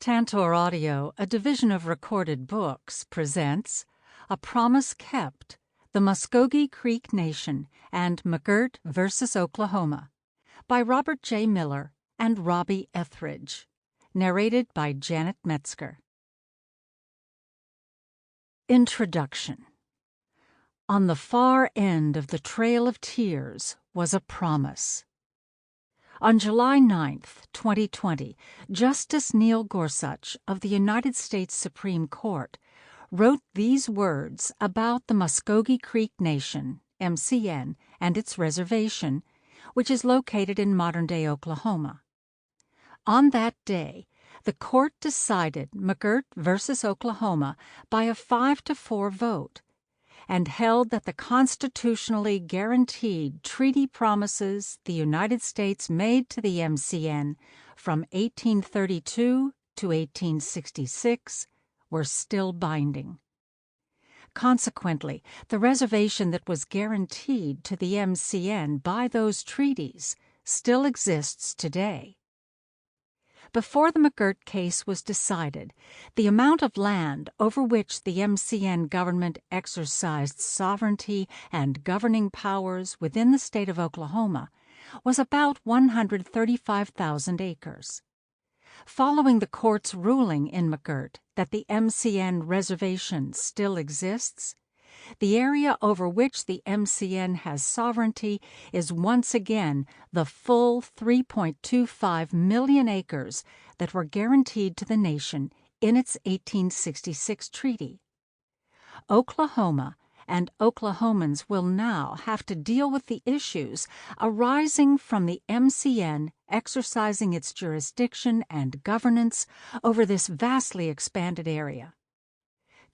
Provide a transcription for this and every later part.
Tantor Audio, a division of Recorded Books, presents A Promise Kept, The Muscogee Creek Nation and McGirt vs. Oklahoma by Robert J. Miller and Robbie Ethridge. Narrated by Janet Metzger. Introduction. On the far end of the Trail of Tears was a promise. On July 9, 2020, Justice Neil Gorsuch of the United States Supreme Court wrote these words about the Muscogee Creek Nation, MCN, and its reservation, which is located in modern-day Oklahoma. On that day, the court decided McGirt versus Oklahoma by a 5-4 vote, and held that the constitutionally guaranteed treaty promises the United States made to the MCN from 1832 to 1866 were still binding. Consequently, the reservation that was guaranteed to the MCN by those treaties still exists today. Before the McGirt case was decided, the amount of land over which the MCN government exercised sovereignty and governing powers within the state of Oklahoma was about 135,000 acres. Following the court's ruling in McGirt that the MCN reservation still exists, the area over which the MCN has sovereignty is once again the full 3.25 million acres that were guaranteed to the nation in its 1866 treaty. Oklahoma and Oklahomans will now have to deal with the issues arising from the MCN exercising its jurisdiction and governance over this vastly expanded area.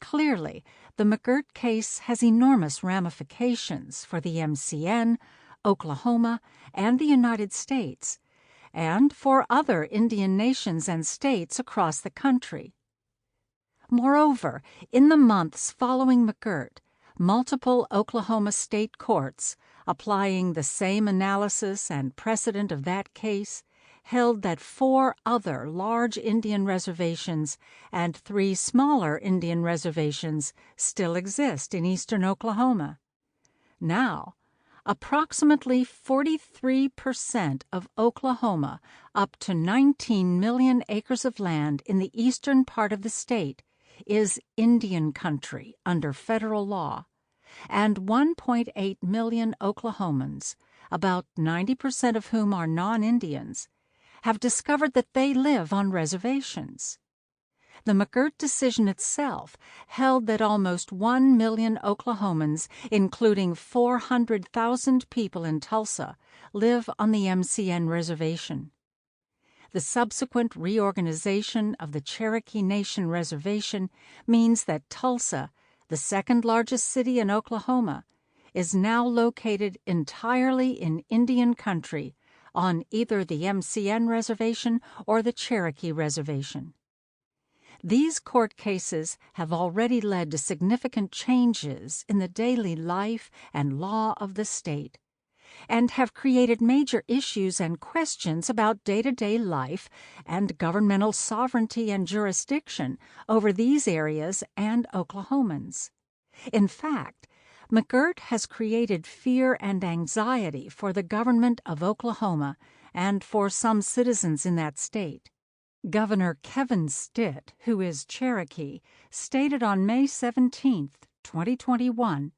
Clearly, the McGirt case has enormous ramifications for the MCN, Oklahoma, and the United States, and for other Indian nations and states across the country. Moreover, in the months following McGirt, multiple Oklahoma state courts, applying the same analysis and precedent of that case, held that 4 other large Indian reservations and 3 smaller Indian reservations still exist in eastern Oklahoma. Now, approximately 43% of Oklahoma, up to 19 million acres of land in the eastern part of the state, is Indian country under federal law, and 1.8 million Oklahomans, about 90% of whom are non-Indians, have discovered that they live on reservations. The McGirt decision itself held that almost 1 million Oklahomans, including 400,000 people in Tulsa, live on the MCN reservation. The subsequent reorganization of the Cherokee Nation Reservation means that Tulsa, the second largest city in Oklahoma, is now located entirely in Indian country on either the MCN reservation or the Cherokee reservation. These court cases have already led to significant changes in the daily life and law of the state, and have created major issues and questions about day-to-day life and governmental sovereignty and jurisdiction over these areas and Oklahomans. In fact, McGirt has created fear and anxiety for the government of Oklahoma and for some citizens in that state. Governor Kevin Stitt, who is Cherokee, stated on May 17, 2021,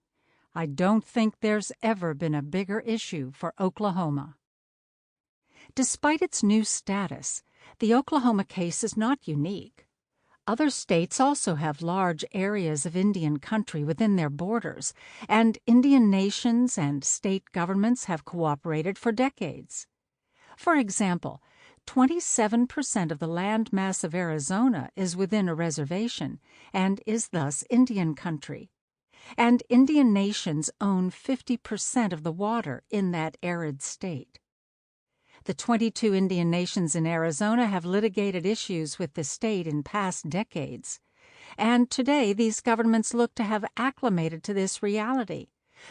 "I don't think there's ever been a bigger issue for Oklahoma." Despite its new status, the Oklahoma case is not unique. Other states also have large areas of Indian country within their borders, and Indian nations and state governments have cooperated for decades. For example, 27% of the land mass of Arizona is within a reservation and is thus Indian country, and Indian nations own 50% of the water in that arid state. The 22 Indian nations in Arizona have litigated issues with the state in past decades, and today these governments look to have acclimated to this reality.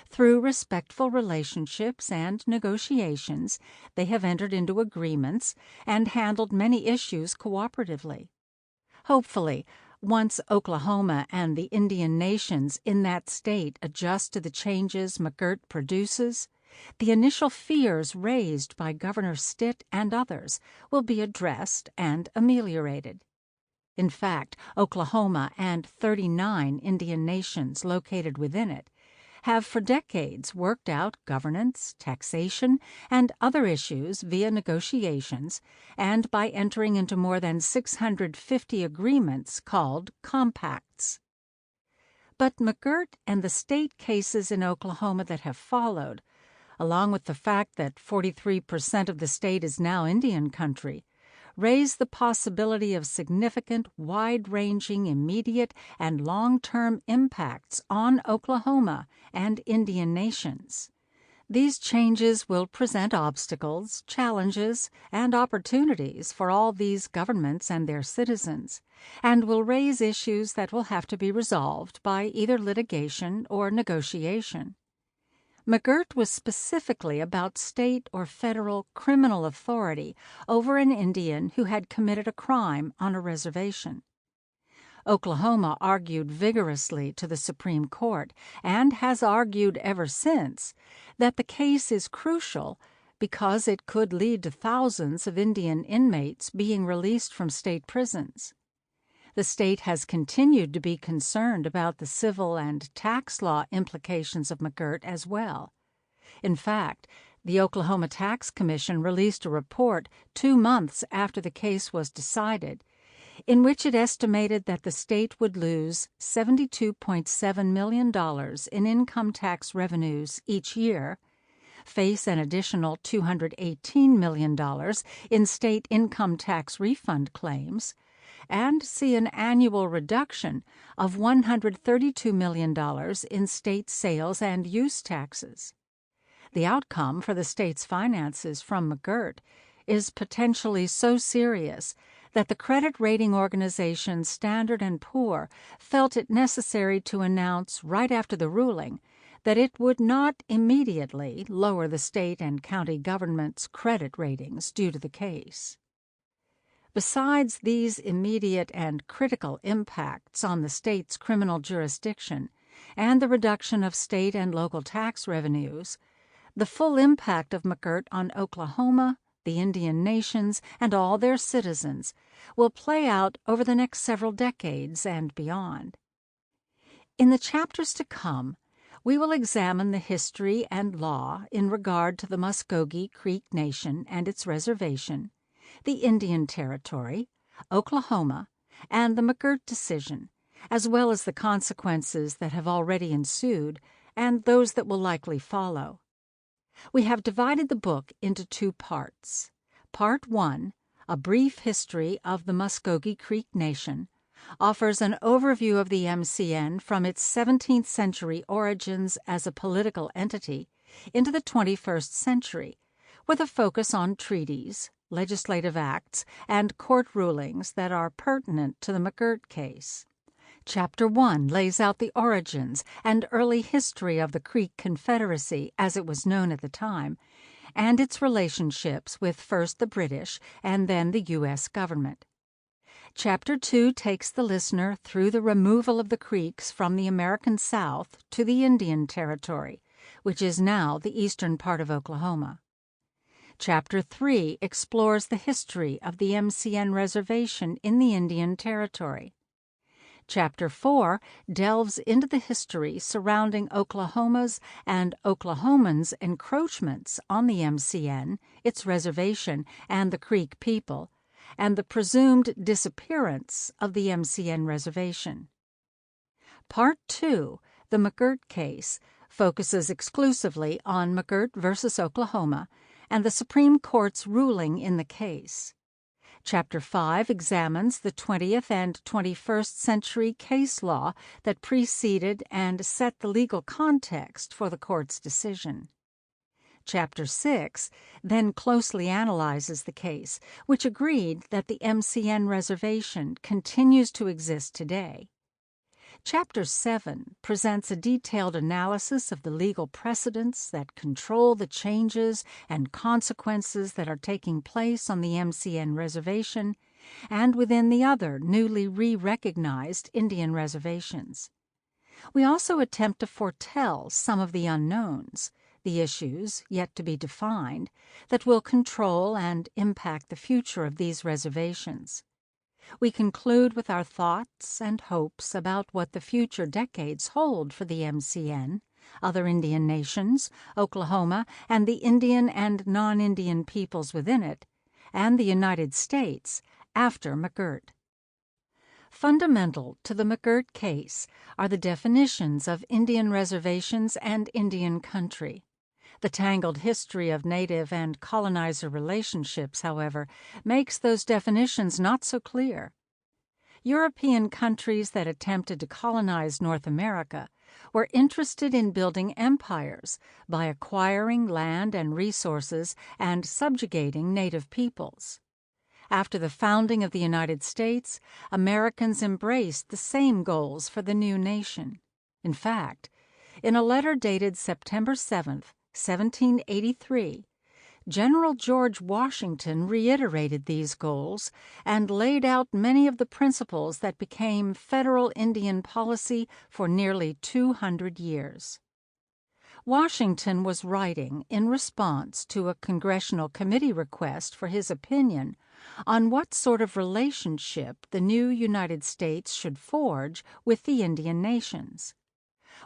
Through respectful relationships and negotiations, they have entered into agreements and handled many issues cooperatively. Hopefully, once Oklahoma and the Indian nations in that state adjust to the changes McGirt produces, the initial fears raised by Governor Stitt and others will be addressed and ameliorated. In fact, Oklahoma and 39 Indian nations located within it have for decades worked out governance, taxation, and other issues via negotiations and by entering into more than 650 agreements called compacts. But McGirt and the state cases in Oklahoma that have followed, along with the fact that 43% of the state is now Indian country, raise the possibility of significant, wide-ranging, immediate, and long-term impacts on Oklahoma and Indian nations. These changes will present obstacles, challenges, and opportunities for all these governments and their citizens, and will raise issues that will have to be resolved by either litigation or negotiation. McGirt was specifically about state or federal criminal authority over an Indian who had committed a crime on a reservation. Oklahoma argued vigorously to the Supreme Court, and has argued ever since, that the case is crucial because it could lead to thousands of Indian inmates being released from state prisons. The state has continued to be concerned about the civil and tax law implications of McGirt as well. In fact, the Oklahoma Tax Commission released a report 2 months after the case was decided, in which it estimated that the state would lose $72.7 million in income tax revenues each year, face an additional $218 million in state income tax refund claims, and see an annual reduction of $132 million in state sales and use taxes. The outcome for the state's finances from McGirt is potentially so serious that the credit rating organization Standard & Poor felt it necessary to announce right after the ruling that it would not immediately lower the state and county government's credit ratings due to the case. Besides these immediate and critical impacts on the state's criminal jurisdiction and the reduction of state and local tax revenues, the full impact of McGirt on Oklahoma, the Indian nations, and all their citizens will play out over the next several decades and beyond. In the chapters to come, we will examine the history and law in regard to the Muscogee Creek Nation and its reservation, the Indian Territory, Oklahoma, and the McGirt decision, as well as the consequences that have already ensued and those that will likely follow. We have divided the book into 2 parts. Part 1, A Brief History of the Muscogee Creek Nation, offers an overview of the MCN from its 17th century origins as a political entity into the 21st century, with a focus on treaties, legislative acts, and court rulings that are pertinent to the McGirt case. Chapter 1 lays out the origins and early history of the Creek Confederacy, as it was known at the time, and its relationships with first the British and then the U.S. government. Chapter 2 takes the listener through the removal of the Creeks from the American South to the Indian Territory, which is now the eastern part of Oklahoma. Chapter 3 explores the history of the MCN reservation in the Indian Territory. Chapter 4 delves into the history surrounding Oklahoma's and Oklahomans' encroachments on the MCN, its reservation, and the Creek people, and the presumed disappearance of the MCN reservation. Part 2, the McGirt case, focuses exclusively on McGirt versus Oklahoma and the Supreme Court's ruling in the case. Chapter 5 examines the 20th and 21st century case law that preceded and set the legal context for the court's decision. Chapter 6 then closely analyzes the case, which agreed that the MCN reservation continues to exist today. Chapter 7 presents a detailed analysis of the legal precedents that control the changes and consequences that are taking place on the MCN reservation and within the other newly re-recognized Indian reservations. We also attempt to foretell some of the unknowns, the issues yet to be defined, that will control and impact the future of these reservations. We conclude with our thoughts and hopes about what the future decades hold for the MCN, other Indian nations, Oklahoma, and the Indian and non-Indian peoples within it, and the United States after McGirt. Fundamental to the McGirt case are the definitions of Indian reservations and Indian country. The tangled history of native and colonizer relationships, however, makes those definitions not so clear. European countries that attempted to colonize North America were interested in building empires by acquiring land and resources and subjugating native peoples. After the founding of the United States, Americans embraced the same goals for the new nation. In fact, in a letter dated September 7, 1783, General George Washington reiterated these goals and laid out many of the principles that became federal Indian policy for nearly 200 years. Washington was writing in response to a congressional committee request for his opinion on what sort of relationship the new United States should forge with the Indian nations.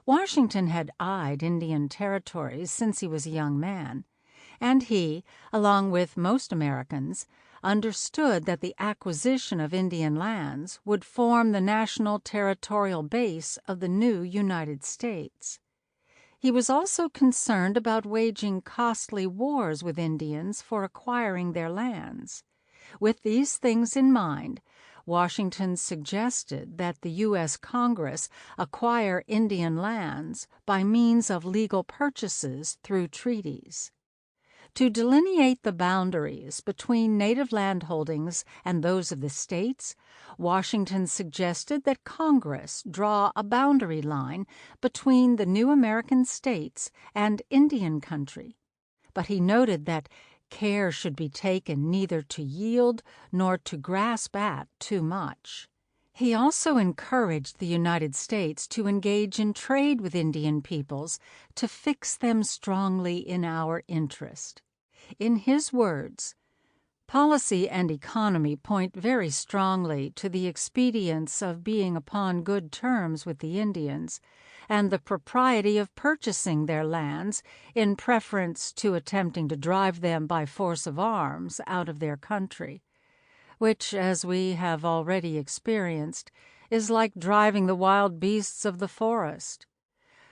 Washington had eyed Indian territories since he was a young man, and he, along with most Americans, understood that the acquisition of Indian lands would form the national territorial base of the new United States. He was also concerned about waging costly wars with Indians for acquiring their lands. With these things in mind, Washington suggested that the U.S. Congress acquire Indian lands by means of legal purchases through treaties. To delineate the boundaries between native land holdings and those of the states, Washington suggested that Congress draw a boundary line between the new American states and Indian country, but he noted that care should be taken neither to yield nor to grasp at too much. He also encouraged the United States to engage in trade with Indian peoples to fix them strongly in our interest. In his words, "Policy and economy point very strongly to the expedience of being upon good terms with the Indians, and the propriety of purchasing their lands in preference to attempting to drive them by force of arms out of their country, which, as we have already experienced, is like driving the wild beasts of the forest,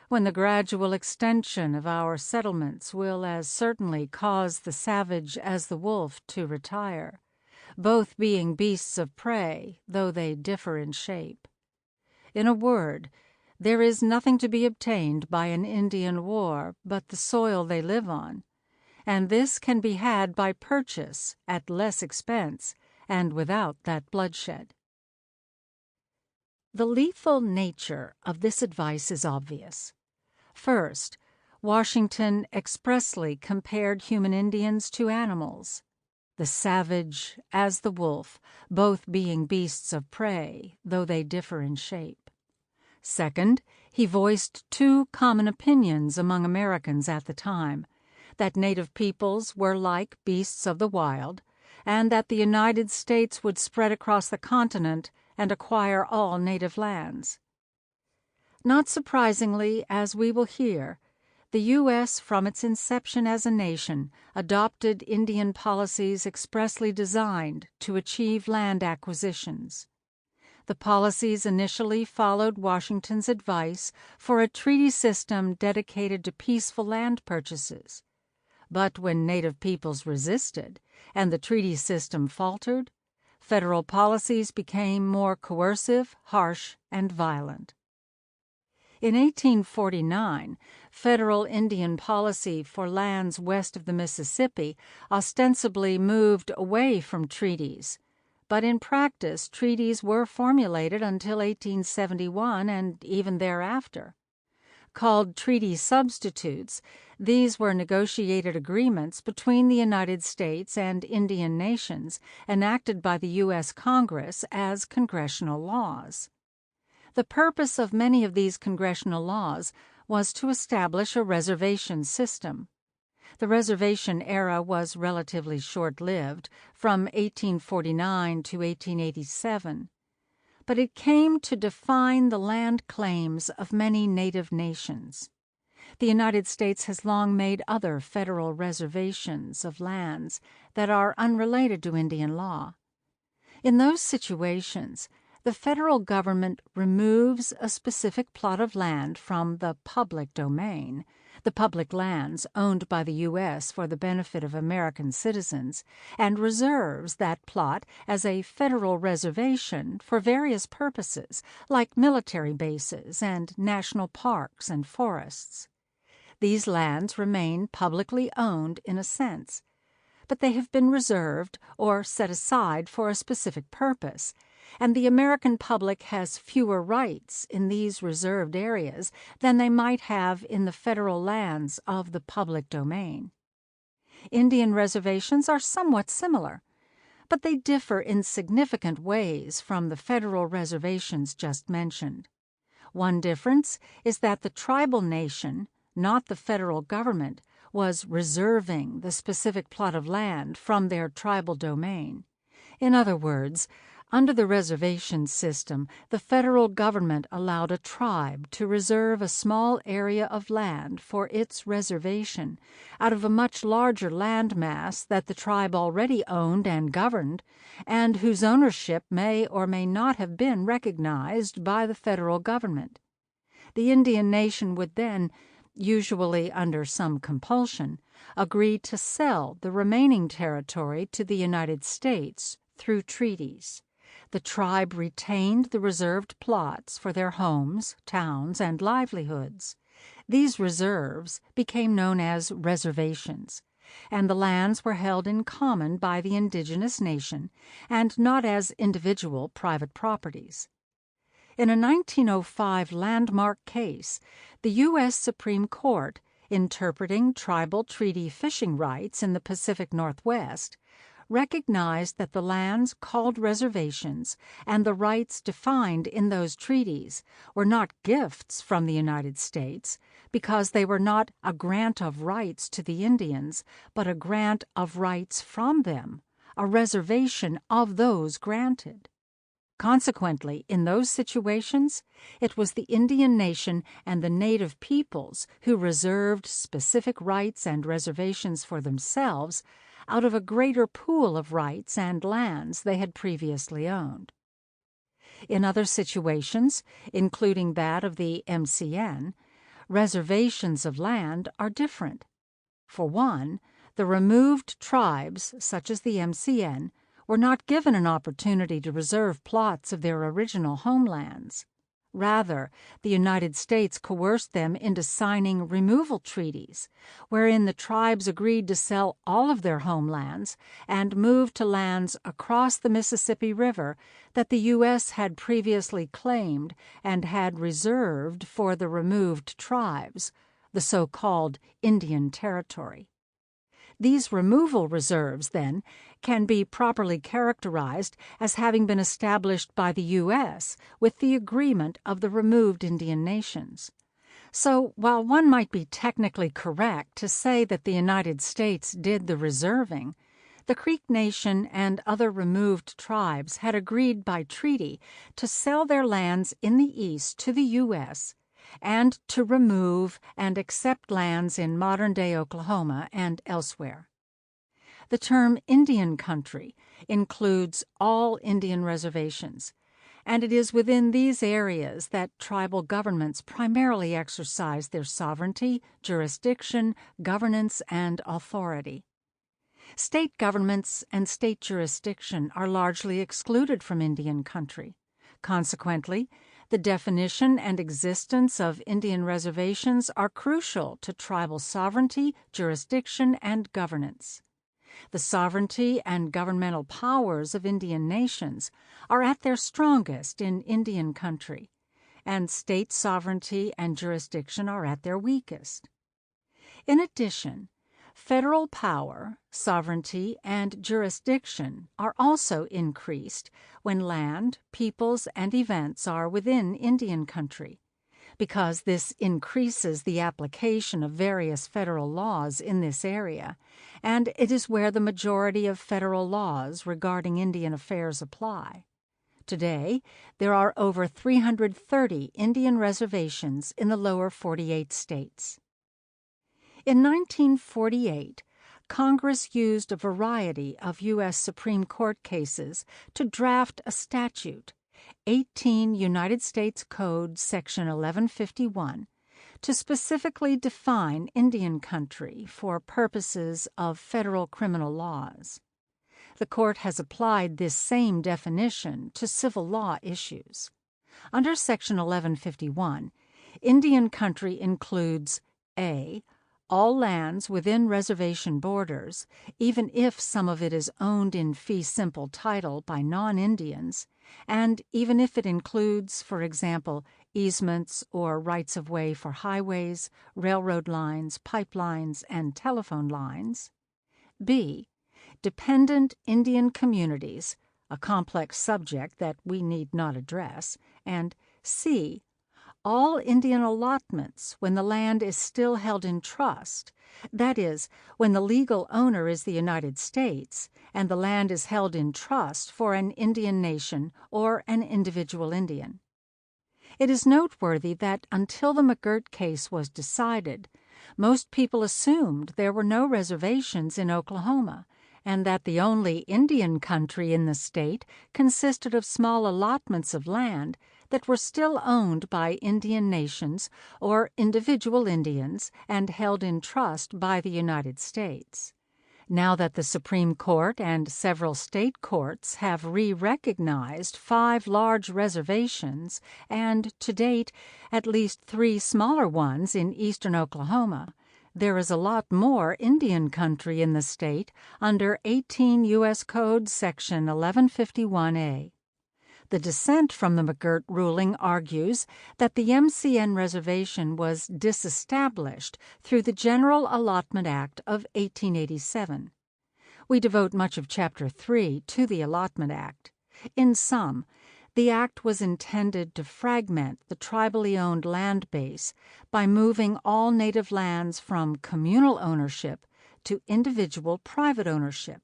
when the gradual extension of our settlements will as certainly cause the savage as the wolf to retire, both being beasts of prey, though they differ in shape. In a word, there is nothing to be obtained by an Indian war but the soil they live on, and this can be had by purchase at less expense and without that bloodshed." The lethal nature of this advice is obvious. First, Washington expressly compared human Indians to animals, the savage as the wolf, both being beasts of prey, though they differ in shape. Second, he voiced two common opinions among Americans at the time, that native peoples were like beasts of the wild, and that the United States would spread across the continent and acquire all native lands. Not surprisingly, as we will hear, the U.S. from its inception as a nation adopted Indian policies expressly designed to achieve land acquisitions. The policies initially followed Washington's advice for a treaty system dedicated to peaceful land purchases. But when native peoples resisted and the treaty system faltered, federal policies became more coercive, harsh, and violent. In 1849, federal Indian policy for lands west of the Mississippi ostensibly moved away from treaties, but in practice treaties were formulated until 1871 and even thereafter. Called treaty substitutes, these were negotiated agreements between the United States and Indian nations enacted by the U.S. Congress as congressional laws. The purpose of many of these congressional laws was to establish a reservation system. The reservation era was relatively short-lived, from 1849 to 1887. But it came to define the land claims of many native nations. The United States has long made other federal reservations of lands that are unrelated to Indian law. In those situations, the federal government removes a specific plot of land from the public domain, the public lands owned by the U.S. for the benefit of American citizens, and reserves that plot as a federal reservation for various purposes, like military bases and national parks and forests. These lands remain publicly owned in a sense, but they have been reserved or set aside for a specific purpose, and the American public has fewer rights in these reserved areas than they might have in the federal lands of the public domain. Indian reservations are somewhat similar, but they differ in significant ways from the federal reservations just mentioned. One difference is that the tribal nation, not the federal government, was reserving the specific plot of land from their tribal domain. In other words, under the reservation system, the federal government allowed a tribe to reserve a small area of land for its reservation out of a much larger land mass that the tribe already owned and governed, and whose ownership may or may not have been recognized by the federal government. The Indian nation would then, usually under some compulsion, agree to sell the remaining territory to the United States through treaties. The tribe retained the reserved plots for their homes, towns, and livelihoods. These reserves became known as reservations, and the lands were held in common by the indigenous nation and not as individual private properties. In a 1905 landmark case, the U.S. Supreme Court, interpreting tribal treaty fishing rights in the Pacific Northwest, recognized that the lands called reservations and the rights defined in those treaties were not gifts from the United States because they were not a grant of rights to the Indians, but a grant of rights from them, a reservation of those granted. Consequently, in those situations, it was the Indian nation and the native peoples who reserved specific rights and reservations for themselves out of a greater pool of rights and lands they had previously owned. In other situations, including that of the MCN, reservations of land are different. For one, the removed tribes, such as the MCN, were not given an opportunity to reserve plots of their original homelands. Rather, the United States coerced them into signing removal treaties, wherein the tribes agreed to sell all of their homelands and move to lands across the Mississippi River that the U.S. had previously claimed and had reserved for the removed tribes, the so-called Indian Territory. These removal reserves, then, can be properly characterized as having been established by the U.S. with the agreement of the removed Indian nations. So, while one might be technically correct to say that the United States did the reserving, the Creek Nation and other removed tribes had agreed by treaty to sell their lands in the East to the U.S., and to remove and accept lands in modern-day Oklahoma and elsewhere. The term Indian country includes all Indian reservations, and it is within these areas that tribal governments primarily exercise their sovereignty, jurisdiction, governance, and authority. State governments and state jurisdiction are largely excluded from Indian country. Consequently, the definition and existence of Indian reservations are crucial to tribal sovereignty, jurisdiction, and governance. The sovereignty and governmental powers of Indian nations are at their strongest in Indian country, and state sovereignty and jurisdiction are at their weakest. In addition, federal power, sovereignty, and jurisdiction are also increased when land, peoples, and events are within Indian country, because this increases the application of various federal laws in this area, and it is where the majority of federal laws regarding Indian affairs apply. Today, there are over 330 Indian reservations in the lower 48 states. In 1948, Congress used a variety of U.S. Supreme Court cases to draft a statute, 18 United States Code Section 1151, to specifically define Indian country for purposes of federal criminal laws. The court has applied this same definition to civil law issues. Under Section 1151, Indian country includes a. all lands within reservation borders, even if some of it is owned in fee simple title by non-Indians, and even if it includes, for example, easements or rights-of-way for highways, railroad lines, pipelines, and telephone lines. B. Dependent Indian communities, a complex subject that we need not address, and C. all Indian allotments when the land is still held in trust, that is, when the legal owner is the United States and the land is held in trust for an Indian nation or an individual Indian. It is noteworthy that until the McGirt case was decided, most people assumed there were no reservations in Oklahoma, and that the only Indian country in the state consisted of small allotments of land that were still owned by Indian nations or individual Indians and held in trust by the United States. Now that the Supreme Court and several state courts have re-recognized 5 large reservations and, to date, at least 3 smaller ones in eastern Oklahoma, there is a lot more Indian country in the state under 18 U.S. Code Section 1151A. The dissent from the McGirt ruling argues that the MCN reservation was disestablished through the General Allotment Act of 1887. We devote much of Chapter 3 to the Allotment Act. In sum, the act was intended to fragment the tribally owned land base by moving all native lands from communal ownership to individual private ownership.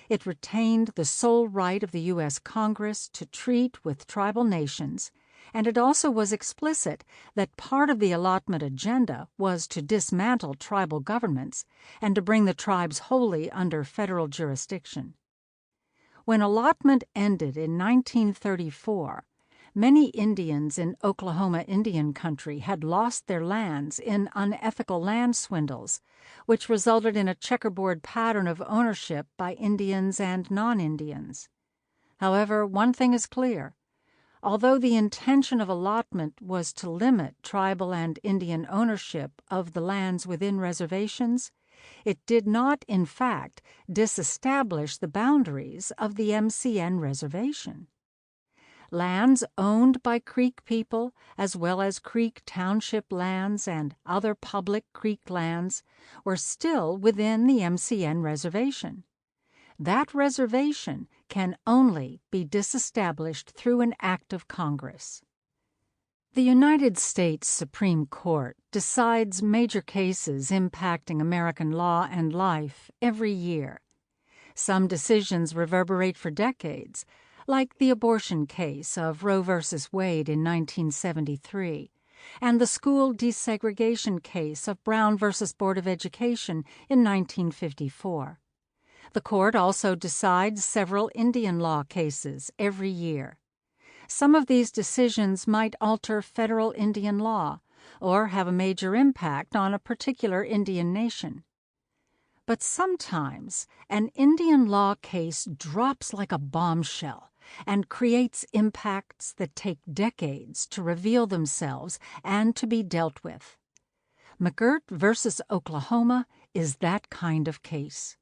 It retained the sole right of the U.S. Congress to treat with tribal nations, and it also was explicit that part of the allotment agenda was to dismantle tribal governments and to bring the tribes wholly under federal jurisdiction. When allotment ended in 1934, many Indians in Oklahoma Indian Country had lost their lands in unethical land swindles, which resulted in a checkerboard pattern of ownership by Indians and non-Indians. However, one thing is clear. Although the intention of allotment was to limit tribal and Indian ownership of the lands within reservations, it did not, in fact, disestablish the boundaries of the MCN reservation. Lands owned by Creek people, as well as Creek Township lands and other public Creek lands, were still within the MCN reservation. That reservation can only be disestablished through an act of Congress. The United States Supreme Court decides major cases impacting American law and life every year. Some decisions reverberate for decades, like the abortion case of Roe v. Wade in 1973 and the school desegregation case of Brown v. Board of Education in 1954. The court also decides several Indian law cases every year. Some of these decisions might alter federal Indian law or have a major impact on a particular Indian nation. But sometimes an Indian law case drops like a bombshell and creates impacts that take decades to reveal themselves and to be dealt with. McGirt v. Oklahoma is that kind of case.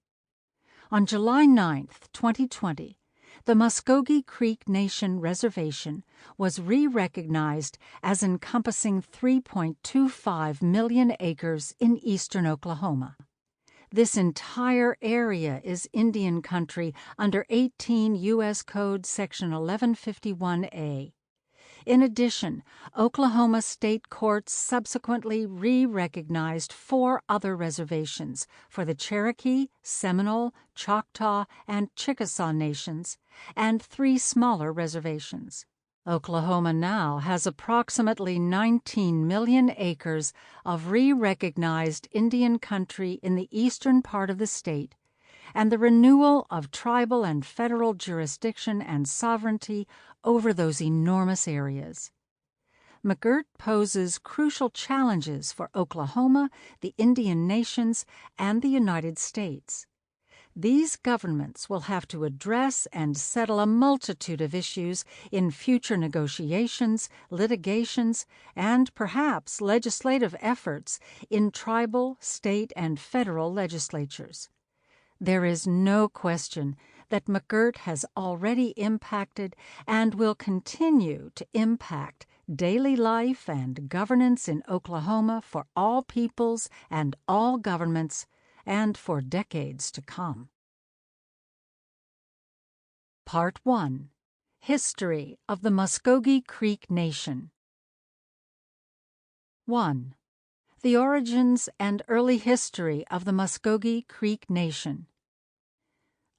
On July 9, 2020, the Muscogee Creek Nation Reservation was re-recognized as encompassing 3.25 million acres in eastern Oklahoma. This entire area is Indian country under 18 U.S. Code Section 1151A. In addition, Oklahoma state courts subsequently re-recognized 4 other reservations for the Cherokee, Seminole, Choctaw, and Chickasaw nations, and 3 smaller reservations. Oklahoma now has approximately 19 million acres of re-recognized Indian country in the eastern part of the state, and the renewal of tribal and federal jurisdiction and sovereignty over those enormous areas. McGirt poses crucial challenges for Oklahoma, the Indian nations, and the United States. These governments will have to address and settle a multitude of issues in future negotiations, litigations, and perhaps legislative efforts in tribal, state, and federal legislatures. There is no question that McGirt has already impacted and will continue to impact daily life and governance in Oklahoma for all peoples and all governments, and for decades to come. Part 1. History of the Muscogee Creek Nation. 1. The origins and early history of the Muscogee Creek Nation.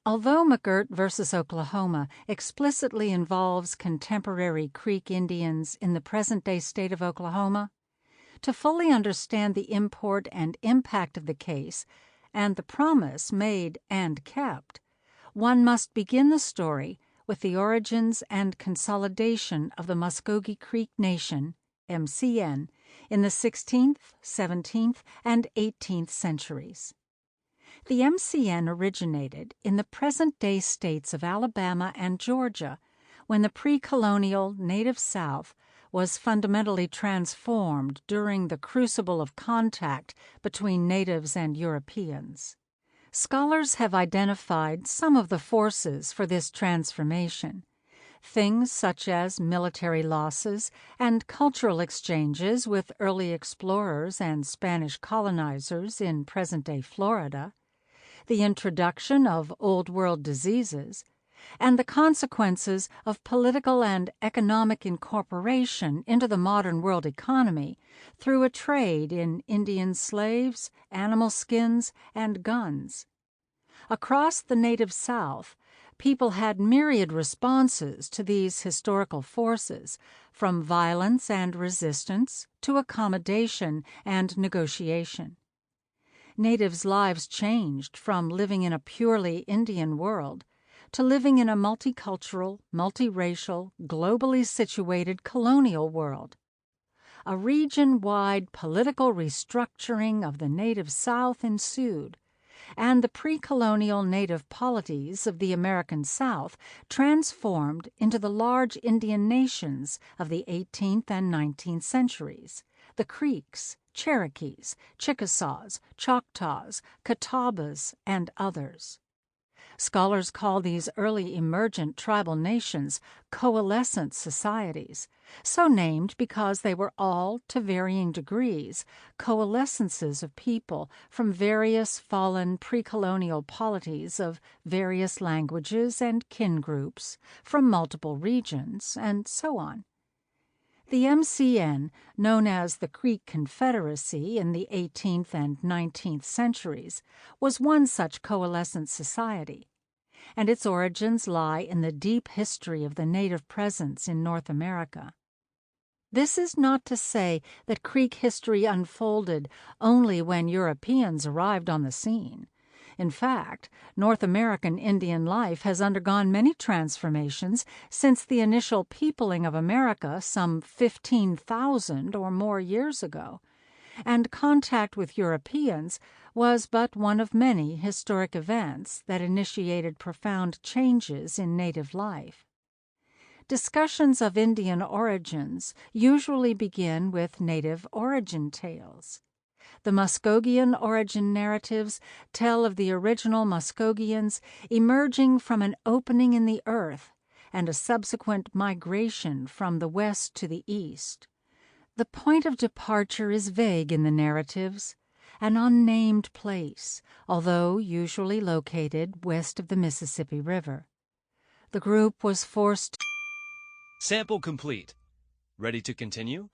Although McGirt v. Oklahoma explicitly involves contemporary Creek Indians in the present-day state of Oklahoma, to fully understand the import and impact of the case and the promise made and kept, one must begin the story with the origins and consolidation of the Muscogee Creek Nation, MCN, in the 16th, 17th, and 18th centuries. The MCN originated in the present-day states of Alabama and Georgia when the pre-colonial Native South was fundamentally transformed during the crucible of contact between natives and Europeans. Scholars have identified some of the forces for this transformation. Things such as military losses and cultural exchanges with early explorers and Spanish colonizers in present-day Florida, the introduction of Old World diseases, and the consequences of political and economic incorporation into the modern world economy through a trade in Indian slaves, animal skins, and guns. Across the native South, people had myriad responses to these historical forces, from violence and resistance to accommodation and negotiation. Natives' lives changed from living in a purely Indian world to living in a multicultural, multiracial, globally situated colonial world. A region-wide political restructuring of the native South ensued, and the pre-colonial native polities of the American South transformed into the large Indian nations of the 18th and 19th centuries, the Creeks, Cherokees, Chickasaws, Choctaws, Catawbas, and others. Scholars call these early emergent tribal nations coalescent societies, so named because they were all, to varying degrees, coalescences of people from various fallen pre-colonial polities of various languages and kin groups, from multiple regions, and so on. The MCN, known as the Creek Confederacy in the 18th and 19th centuries, was one such coalescent society, and its origins lie in the deep history of the native presence in North America. This is not to say that Creek history unfolded only when Europeans arrived on the scene. In fact, North American Indian life has undergone many transformations since the initial peopling of America some 15,000 or more years ago, and contact with Europeans was but one of many historic events that initiated profound changes in native life. Discussions of Indian origins usually begin with native origin tales. The Muscogean origin narratives tell of the original Muscogeans emerging from an opening in the earth and a subsequent migration from the west to the east. The point of departure is vague in the narratives, an unnamed place, although usually located west of the Mississippi River. The group was forced. Sample complete. Ready to continue?